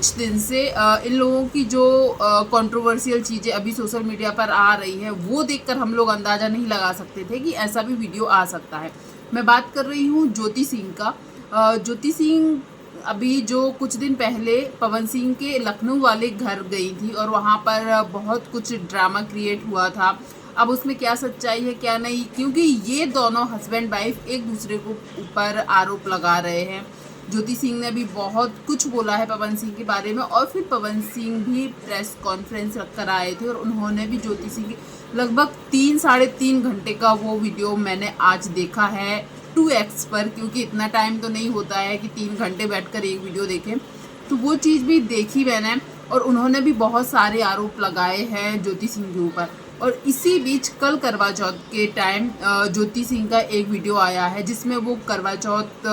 कुछ दिन से इन लोगों की जो कंट्रोवर्शियल चीज़ें अभी सोशल मीडिया पर आ रही है वो देखकर हम लोग अंदाज़ा नहीं लगा सकते थे कि ऐसा भी वीडियो आ सकता है। मैं बात कर रही हूँ ज्योति सिंह का। ज्योति सिंह अभी जो कुछ दिन पहले पवन सिंह के लखनऊ वाले घर गई थी और वहाँ पर बहुत कुछ ड्रामा क्रिएट हुआ था। अब उसमें क्या सच्चाई है क्या नहीं, क्योंकि ये दोनों हस्बैंड वाइफ एक दूसरे को ऊपर आरोप लगा रहे हैं। ज्योति सिंह ने भी बहुत कुछ बोला है पवन सिंह के बारे में और फिर पवन सिंह भी प्रेस कॉन्फ्रेंस रखकर आए थे और उन्होंने भी ज्योति सिंह की लगभग 3-3.5 घंटे का वो वीडियो मैंने आज देखा है 2x पर, क्योंकि इतना टाइम तो नहीं होता है कि 3 घंटे बैठकर एक वीडियो देखें। तो वो चीज़ भी देखी मैंने और उन्होंने भी बहुत सारे आरोप लगाए हैं ज्योति सिंह के ऊपर। और इसी बीच कल करवा चौथ के टाइम ज्योति सिंह का एक वीडियो आया है जिसमें वो करवा चौथ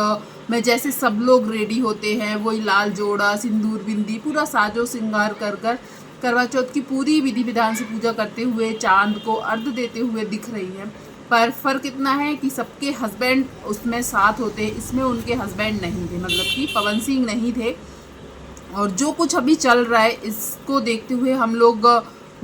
में जैसे सब लोग रेडी होते हैं, वही लाल जोड़ा, सिंदूर, बिंदी, पूरा साजो श्रृंगार कर कर करवा चौथ की पूरी विधि विधान से पूजा करते हुए चांद को अर्घ देते हुए दिख रही है। पर फ़र्क इतना है कि सबके हस्बैंड उसमें साथ होते हैं, इसमें उनके हस्बैंड नहीं थे, मतलब कि पवन सिंह नहीं थे। और जो कुछ अभी चल रहा है इसको देखते हुए हम लोग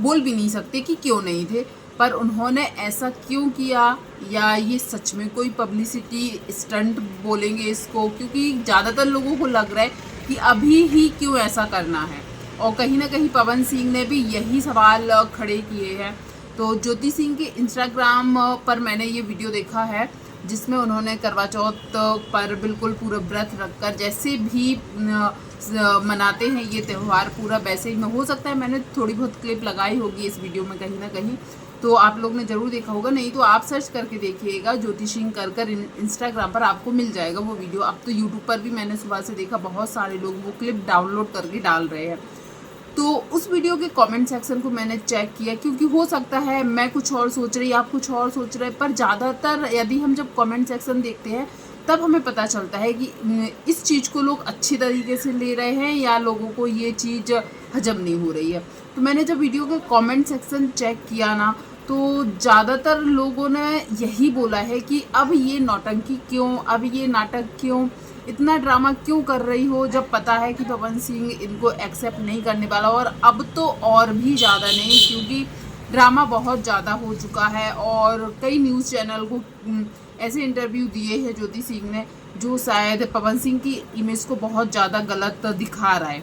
बोल भी नहीं सकते कि क्यों नहीं थे, पर उन्होंने ऐसा क्यों किया, या ये सच में कोई पब्लिसिटी स्टंट बोलेंगे इसको, क्योंकि ज़्यादातर लोगों को लग रहा है कि अभी ही क्यों ऐसा करना है। और कहीं ना कहीं पवन सिंह ने भी यही सवाल खड़े किए हैं। तो ज्योति सिंह के इंस्टाग्राम पर मैंने ये वीडियो देखा है जिसमें उन्होंने करवा चौथ पर बिल्कुल पूरा व्रत रखकर जैसे भी मनाते हैं ये त्यौहार पूरा वैसे ही में, हो सकता है मैंने थोड़ी बहुत क्लिप लगाई होगी इस वीडियो में कहीं ना कहीं, तो आप लोग ने ज़रूर देखा होगा, नहीं तो आप सर्च करके देखिएगा ज्योति सिंह कर इंस्टाग्राम पर आपको मिल जाएगा वो वीडियो। अब तो यूट्यूब पर भी मैंने सुबह से देखा बहुत सारे लोग वो क्लिप डाउनलोड करके डाल रहे हैं। तो उस वीडियो के कमेंट सेक्शन को मैंने चेक किया, क्योंकि हो सकता है मैं कुछ और सोच रही, आप कुछ और सोच रहे, पर ज़्यादातर यदि हम जब कमेंट सेक्शन देखते हैं तब हमें पता चलता है कि इस चीज़ को लोग अच्छी तरीके से ले रहे हैं या लोगों को ये चीज़ हजम नहीं हो रही है। तो मैंने जब वीडियो के कमेंट सेक्शन चेक किया ना, तो ज़्यादातर लोगों ने यही बोला है कि अब ये नौटंकी क्यों, अब ये नाटक क्यों, इतना ड्रामा क्यों कर रही हो, जब पता है कि पवन सिंह इनको एक्सेप्ट नहीं करने वाला। और अब तो और भी ज़्यादा नहीं, क्योंकि ड्रामा बहुत ज़्यादा हो चुका है और कई न्यूज़ चैनल को ऐसे इंटरव्यू दिए हैं ज्योति सिंह ने जो शायद पवन सिंह की इमेज को बहुत ज़्यादा गलत दिखा रहा है।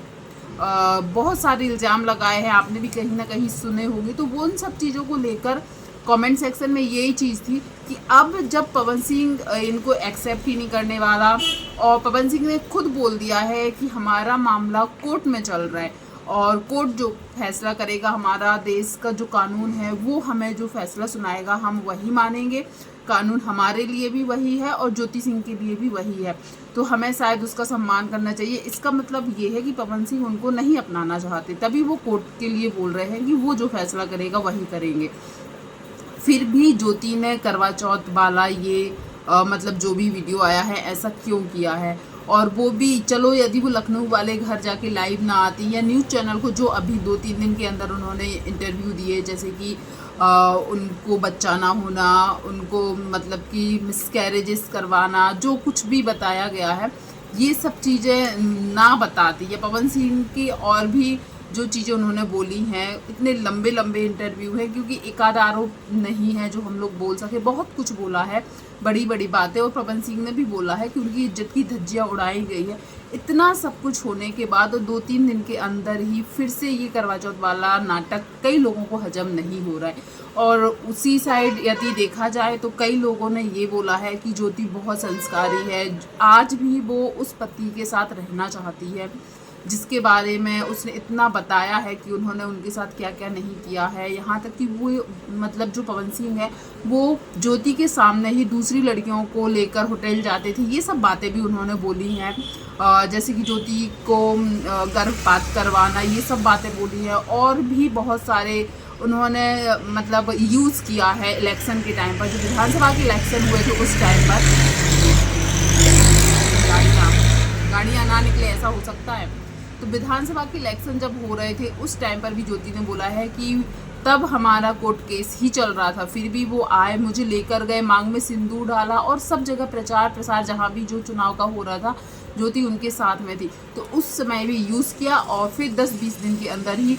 बहुत सारे इल्ज़ाम लगाए हैं, आपने भी कहीं ना कहीं सुने होंगे। तो वो उन सब चीज़ों को लेकर कमेंट सेक्शन में यही चीज़ थी कि अब जब पवन सिंह इनको एक्सेप्ट ही नहीं करने वाला, और पवन सिंह ने खुद बोल दिया है कि हमारा मामला कोर्ट में चल रहा है और कोर्ट जो फैसला करेगा, हमारा देश का जो कानून है वो हमें जो फैसला सुनाएगा हम वही मानेंगे, कानून हमारे लिए भी वही है और ज्योति सिंह के लिए भी वही है, तो हमें शायद उसका सम्मान करना चाहिए। इसका मतलब ये है कि पवन सिंह उनको नहीं अपनाना चाहते, तभी वो कोर्ट के लिए बोल रहे हैं कि वो जो फैसला करेगा वही करेंगे। फिर भी ज्योति ने करवा चौथ वाला ये मतलब जो भी वीडियो आया है ऐसा क्यों किया है, और वो भी चलो यदि वो लखनऊ वाले घर जाके लाइव ना आती या न्यूज़ चैनल को जो अभी 2-3 दिन के अंदर उन्होंने इंटरव्यू दिए, जैसे कि उनको बच्चा ना होना, उनको मतलब कि मिसकैरेजेस करवाना, जो कुछ भी बताया गया है ये सब चीज़ें ना बताती, या पवन सिंह की और भी जो चीज़ें उन्होंने बोली हैं, इतने लंबे लंबे इंटरव्यू है, क्योंकि एक आध आरोप नहीं है जो हम लोग बोल सके, बहुत कुछ बोला है, बड़ी बड़ी बातें। और पवन सिंह ने भी बोला है कि उनकी इज्जत की धज्जियाँ उड़ाई गई है। इतना सब कुछ होने के बाद 2-3 दिन के अंदर ही फिर से ये करवा चौथ वाला नाटक कई लोगों को हजम नहीं हो रहा है। और उसी साइड यदि देखा जाए तो कई लोगों ने ये बोला है कि ज्योति बहुत संस्कारी है, आज भी वो उस पति के साथ रहना चाहती है जिसके बारे में उसने इतना बताया है कि उन्होंने उनके साथ क्या क्या नहीं किया है। यहाँ तक कि वो मतलब जो पवन सिंह है वो ज्योति के सामने ही दूसरी लड़कियों को लेकर होटल जाते थे, ये सब बातें भी उन्होंने बोली हैं। जैसे कि ज्योति को गर्भपात करवाना, ये सब बातें बोली है। और भी बहुत सारे उन्होंने मतलब यूज़ किया है इलेक्शन के टाइम पर, जो विधानसभा के इलेक्शन हुए थे उस टाइम पर। गाड़ियाँ ना निकले ऐसा हो सकता है। तो विधानसभा के इलेक्शन जब हो रहे थे उस टाइम पर भी ज्योति ने बोला है कि तब हमारा कोर्ट केस ही चल रहा था, फिर भी वो आए, मुझे लेकर गए, मांग में सिंदूर डाला और सब जगह प्रचार प्रसार जहाँ भी जो चुनाव का हो रहा था ज्योति उनके साथ में थी, तो उस समय भी यूज़ किया और फिर 10-20 दिन के अंदर ही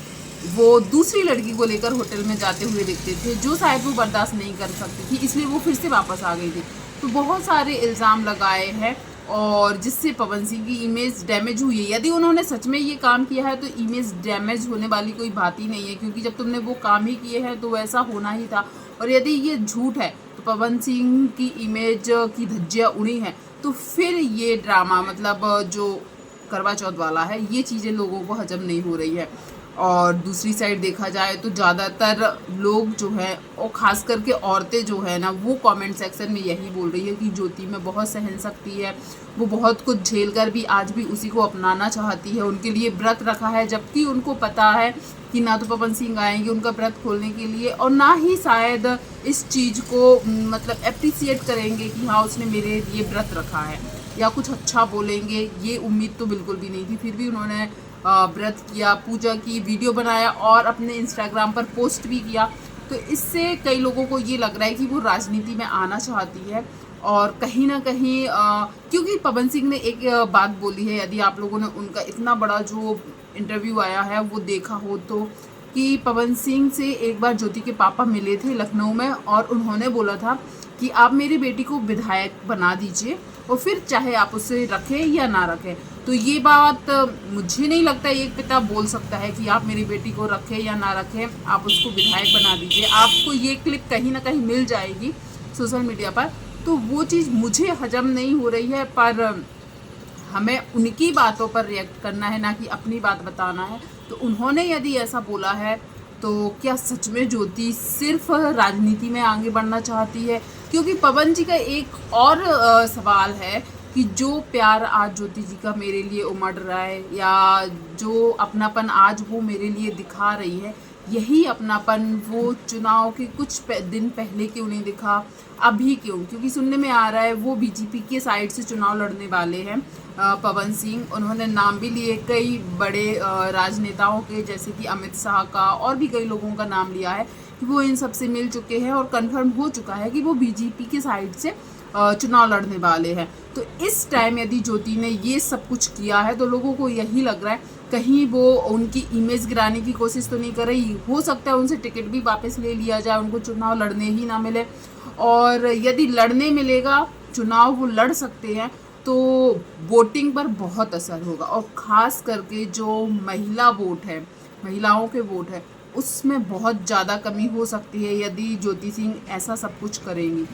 वो दूसरी लड़की को लेकर होटल में जाते हुए दिखते थे, जो शायद वो बर्दाश्त नहीं कर सकती थी, इसलिए वो फिर से वापस आ गई थी। तो बहुत सारे इल्ज़ाम लगाए हैं और जिससे पवन सिंह की इमेज डैमेज हुई है। यदि उन्होंने सच में ये काम किया है तो इमेज डैमेज होने वाली कोई बात ही नहीं है, क्योंकि जब तुमने वो काम ही किए हैं तो वैसा होना ही था। और यदि ये झूठ है तो पवन सिंह की इमेज की धज्जियाँ उड़ी हैं, तो फिर ये ड्रामा मतलब जो करवा चौथ वाला है, ये चीज़ें लोगों को हजम नहीं हो रही है। और दूसरी साइड देखा जाए तो ज़्यादातर लोग जो है और ख़ास करके औरतें जो है ना, वो कमेंट सेक्शन में यही बोल रही है कि ज्योति में बहुत सहन शक्ति है, वो बहुत कुछ झेल कर भी आज भी उसी को अपनाना चाहती है, उनके लिए व्रत रखा है, जबकि उनको पता है कि ना तो पवन सिंह आएंगे उनका व्रत खोलने के लिए और ना ही शायद इस चीज़ को मतलब अप्रिसिएट करेंगे कि हाँ उसने मेरे लिए व्रत रखा है या कुछ अच्छा बोलेंगे। ये उम्मीद तो बिल्कुल भी नहीं थी। फिर भी उन्होंने व्रत किया, पूजा की, वीडियो बनाया और अपने इंस्टाग्राम पर पोस्ट भी किया। तो इससे कई लोगों को ये लग रहा है कि वो राजनीति में आना चाहती है और कहीं ना कहीं क्योंकि पवन सिंह ने एक बात बोली है, यदि आप लोगों ने उनका इतना बड़ा जो इंटरव्यू आया है वो देखा हो तो, कि पवन सिंह से एक बार ज्योति के पापा मिले थे लखनऊ में और उन्होंने बोला था कि आप मेरी बेटी को विधायक बना दीजिए और फिर चाहे आप उसे रखें या ना रखें। तो ये बात मुझे नहीं लगता एक पिता बोल सकता है कि आप मेरी बेटी को रखें या ना रखें, आप उसको विधायक बना दीजिए। आपको ये क्लिप कहीं ना कहीं मिल जाएगी सोशल मीडिया पर। तो वो चीज़ मुझे हजम नहीं हो रही है, पर हमें उनकी बातों पर रिएक्ट करना है, ना कि अपनी बात बताना है। तो उन्होंने यदि ऐसा बोला है तो क्या सच में ज्योति सिर्फ राजनीति में आगे बढ़ना चाहती है? क्योंकि पवन जी का एक और सवाल है कि जो प्यार आज ज्योति जी का मेरे लिए उमड़ रहा है या जो अपनापन आज वो मेरे लिए दिखा रही है, यही अपनापन वो चुनाव के कुछ दिन पहले क्यों नहीं दिखा, अभी क्यों? क्योंकि सुनने में आ रहा है वो बीजेपी के साइड से चुनाव लड़ने वाले हैं पवन सिंह। उन्होंने नाम भी लिए कई बड़े राजनेताओं के, जैसे कि अमित शाह का, और भी कई लोगों का नाम लिया है कि वो इन सब से मिल चुके हैं और कंफर्म हो चुका है कि वो बीजेपी के साइड से चुनाव लड़ने वाले हैं। तो इस टाइम यदि ज्योति ने ये सब कुछ किया है तो लोगों को यही लग रहा है कहीं वो उनकी इमेज गिराने की कोशिश तो नहीं कर रही। हो सकता है उनसे टिकट भी वापस ले लिया जाए, उनको चुनाव लड़ने ही ना मिले, और यदि लड़ने मिलेगा चुनाव वो लड़ सकते हैं तो वोटिंग पर बहुत असर होगा। और ख़ास करके जो महिला वोट है, महिलाओं के वोट है, उसमें बहुत ज़्यादा कमी हो सकती है यदि ज्योति सिंह ऐसा सब कुछ करेंगी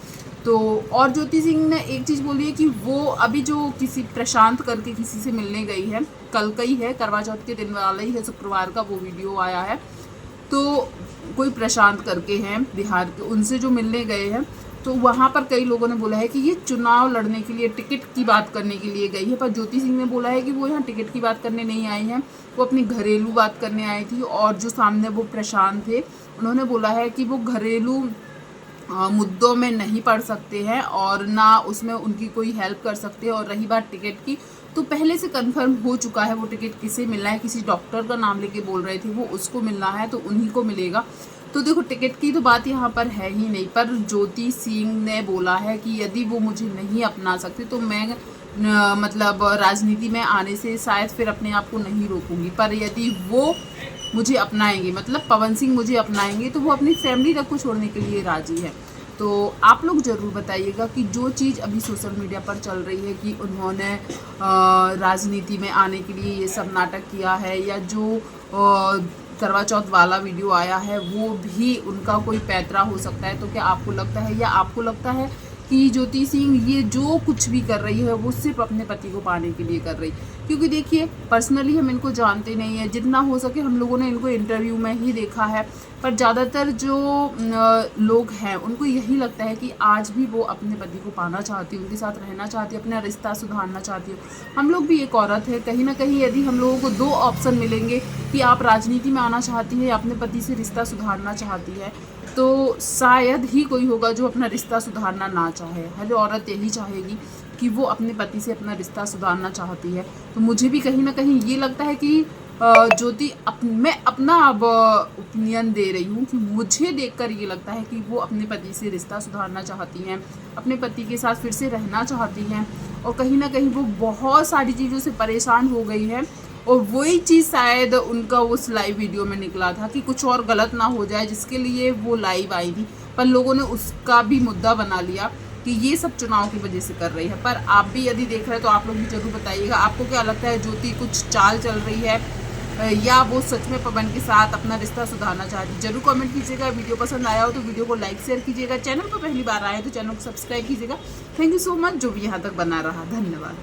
तो। और ज्योति सिंह ने एक चीज़ बोली है कि वो अभी जो किसी प्रशांत करके किसी से मिलने गई है, कल का ही है, करवा चौथ के दिन वाला ही है, शुक्रवार का वो वीडियो आया है, तो कोई प्रशांत करके हैं बिहार के, उनसे जो मिलने गए हैं तो वहाँ पर कई लोगों ने बोला है कि ये चुनाव लड़ने के लिए, टिकट की बात करने के लिए गई है। पर ज्योति सिंह ने बोला है कि वो यहाँ टिकट की बात करने नहीं आई हैं, वो अपनी घरेलू बात करने आई थी। और जो सामने वो प्रशांत थे उन्होंने बोला है कि वो घरेलू मुद्दों में नहीं पड़ सकते हैं और ना उसमें उनकी कोई हेल्प कर सकते हैं। और रही बात टिकट की, तो पहले से कंफर्म हो चुका है वो टिकट किसे मिलना है, किसी डॉक्टर का नाम लेके बोल रहे थे वो उसको मिलना है, तो उन्हीं को मिलेगा। तो देखो टिकट की तो बात यहाँ पर है ही नहीं। पर ज्योति सिंह ने बोला है कि यदि वो मुझे नहीं अपना सकती तो मैं मतलब राजनीति में आने से शायद फिर अपने आप को नहीं रोकूंगी। पर यदि वो मुझे अपनाएंगे, मतलब पवन सिंह मुझे अपनाएंगे, तो वो अपनी फैमिली तक को छोड़ने के लिए राजी है। तो आप लोग ज़रूर बताइएगा कि जो चीज़ अभी सोशल मीडिया पर चल रही है कि उन्होंने राजनीति में आने के लिए ये सब नाटक किया है, या जो करवा चौथ वाला वीडियो आया है वो भी उनका कोई पैतरा हो सकता है, तो क्या आपको लगता है, या आपको लगता है कि ज्योति सिंह ये जो कुछ भी कर रही है वो सिर्फ अपने पति को पाने के लिए कर रही? क्योंकि देखिए पर्सनली हम इनको जानते नहीं हैं, जितना हो सके हम लोगों ने इनको इंटरव्यू में ही देखा है, पर ज़्यादातर जो लोग हैं उनको यही लगता है कि आज भी वो अपने पति को पाना चाहती है, उनके साथ रहना चाहती है, अपना रिश्ता सुधारना चाहती है। हम लोग भी एक औरत है, कहीं ना कहीं यदि हम लोगों को दो ऑप्शन मिलेंगे कि आप राजनीति में आना चाहती है या अपने पति से रिश्ता सुधारना चाहती है, तो शायद ही कोई होगा जो अपना रिश्ता सुधारना ना चाहे। हर औरत यही चाहेगी कि वो अपने पति से अपना रिश्ता सुधारना चाहती है। तो मुझे भी कहीं ना कहीं ये लगता है कि ज्योति मैं अपना अब ओपिनियन दे रही हूँ कि मुझे देखकर ये लगता है कि वो अपने पति से रिश्ता सुधारना चाहती हैं, अपने पति के साथ फिर से रहना चाहती हैं, और कहीं ना कहीं वो बहुत सारी चीज़ों से परेशान हो गई है। और वही चीज़ शायद उनका उस लाइव वीडियो में निकला था कि कुछ और गलत ना हो जाए, जिसके लिए वो लाइव आई थी, पर लोगों ने उसका भी मुद्दा बना लिया कि ये सब चुनाव की वजह से कर रही है। पर आप भी यदि देख रहे हैं तो आप लोग भी जरूर बताइएगा, आपको क्या लगता है, ज्योति कुछ चाल चल रही है या वो सच में पवन के साथ अपना रिश्ता सुधारना चाहती है? जरूर कमेंट कीजिएगा। वीडियो पसंद आया हो तो वीडियो को लाइक शेयर कीजिएगा। चैनल पर पहली बार आए तो चैनल को सब्सक्राइब कीजिएगा। थैंक यू सो मच जो भी यहाँ तक बना रहा। धन्यवाद।